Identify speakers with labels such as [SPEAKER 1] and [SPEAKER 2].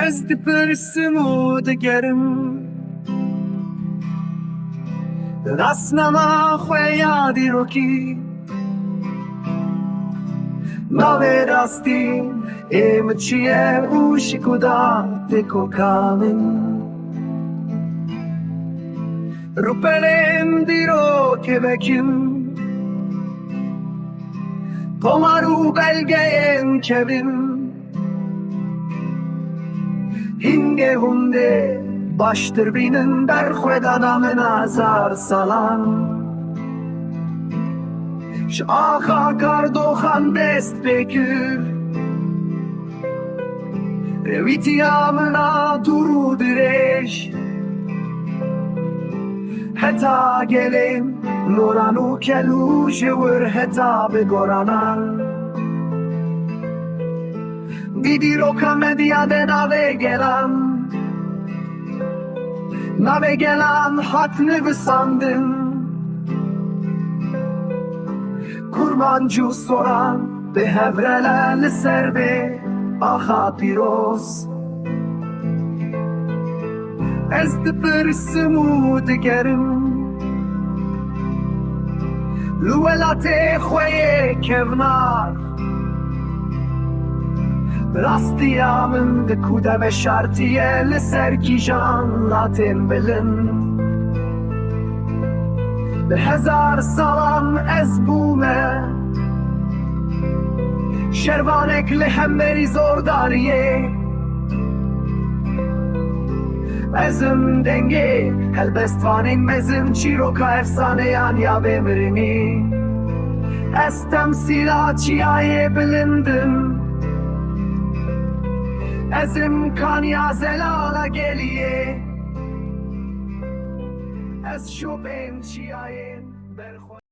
[SPEAKER 1] Ez dipirsimu digerim Rasnama xweya diroki Nave rasti em çiye uşikuda teko kamin Rupelem diro kevekim Tomaru belgeyen kevim Hinge hunde baştır binin berxwedanamın azar salan Şaha kardoxan dest bekir Revitiyamına duru direş Heta gelim Nuranu kelu jewir heta begoranan Vidiro kamedya de Nave gelan hatni vısandın Kurmancı soran Be hevrelerli serbe Aha piros Ez dipirsimu digerim Luelate xweye kevnar Rastiyamın de kude ve şartiye Liser kijan latin bilin Be hezar salam ez bume Şervanek lehemmeri zordariye Ezim denge Helbestvanin mezim Çiroka efsaneyan ya bemrimi Ez temsila çiyaye bilindim Ezim kanya zelala geliye Ez şubem çiyayen berxo